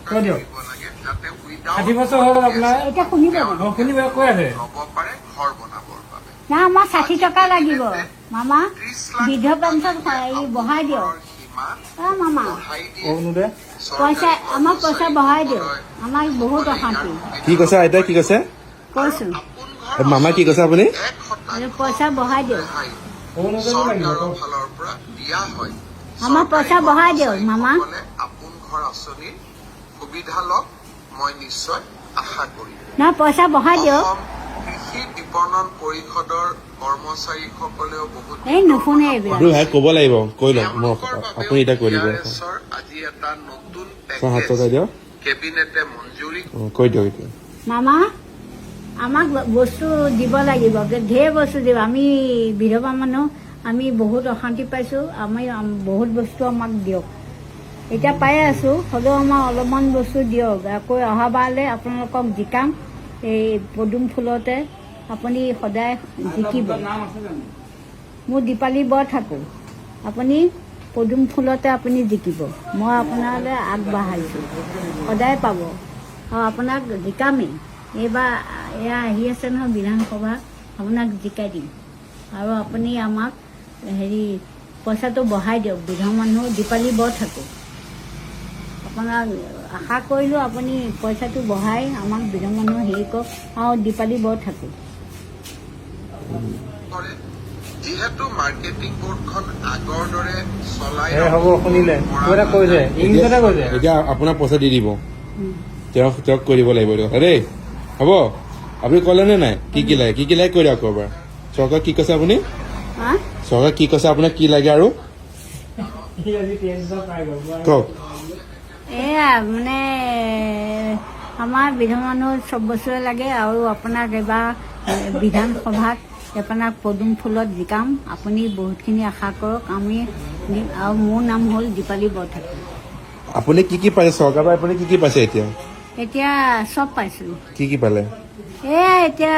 কৈ দিয়ক 60 বছৰ হ'ল আপোনাৰ এতিয়া শুনিব শুনিব কৈ আছে না আমাৰ 60 টকা লাগিব মামা বৃদ্ধ পেঞ্চন বঢ়াই দিয়ক মামা অৰুণোদয় পইচা আমাক পইচা বঢ়াই দিয়ক আমাক বহুত অশান্তি কি কৈছে আইতাই কি কৈছে কৈছো মামা কি কৈছে আপুনি পইচা বঢ়াই দিয়ক অৰুণোদয় লাগিব আমাক পইচা বঢ়াই দিয়ক মামা আপোন ঘৰ আঁচনিৰ সুবিধা লওক মই নিশ্চয় আশা কৰিম না পইচা বঢ়াই দিয়ক অসম কৃষি বিপণন পৰিষদৰ কৰ্মচাৰীসকলেও বহুত এই নুশুনে এইবিলাক ভাই ক'ব লাগিব কৈ লওক মই আপুনি এতিয়া কৈ দিব TRS-ৰ আজি এটা নতুন হাত টকাই দিয়ক কেবিনেটে মঞ্জুৰি কৈ দিয়ক এতিয়া মামা আমাক বস্তু দিব লাগিব ঢেৰ বস্তু দিব আমি বিধৱা মানুহ আমি বহুত অশান্তি পাইছো আমি বহুত বস্তু আমাক দিয়ক এতিয়া পাই আছো হ'লেও আমাক অলপমান বস্তু দিয়ক আকৌ অহাবাৰলৈ আপোনালোকক জিকাম এই পদুম ফুলতে আপুনি সদায় জিকিব নাম আছে জানো মোৰ দীপালী বৰ থাকোঁ আপুনি পদুম ফুলতে আপুনি জিকিব মই আপোনালৈ আগবঢ়াইছোঁ সদায় পাব আৰু আপোনাক জিকামেই এইবাৰ এয়া আহি আছে নহয় বিধানসভা আপোনাক জিকাই দিম আৰু আপুনি আমাক হেৰি পইচাটো বঢ়াই দিয়ক বিধৱা মানুহ দীপালী বৰ থাকোঁ আপোনাক আশা কৰিলোঁ আপুনি পইচাটো বঢ়াই আমাক বিধৱা মানুহ হেৰি কৰক আৰু দীপালী বৰ থাকোঁ কৰে যিহেতু মাৰ্কেটিং বৰ্ডখন আগৰ দৰে চলাই হ'ব শুনিলে কিবা এটা কৈছে ইংলিছতে কৈছে এতিয়া আপোনাক পইচা দি দিব তেওঁক কৈ দিব লাগিব দিয়ক দেই হ'ব আপুনি ক'লে নে নাই কি লাগে কৈ দিয়ক ক'ৰবাৰ চৰকাৰ কি কৈছে আপুনি হা চৰকাৰ কি কৈছে আপোনাক কি লাগে আৰু সি আজি টেনশ্যন পাই গ'ল কওক এয়া মানে আমাৰ বিধৱা মানুহ চব বস্তুৱে লাগে আৰু আপোনাক এবাৰ বিধানসভাত আপোনাক পদুম ফুলত জিকাম আপুনি বহুতখিনি আশা কৰক আমি আৰু মোৰ নাম হ'ল দীপালী বৰঠাকুৰ আপুনি কি পাইছে চৰকাৰৰ পৰা আপুনি কি পাইছে এতিয়া এতিয়া চব পাইছোঁ কি পালে এয়া এতিয়া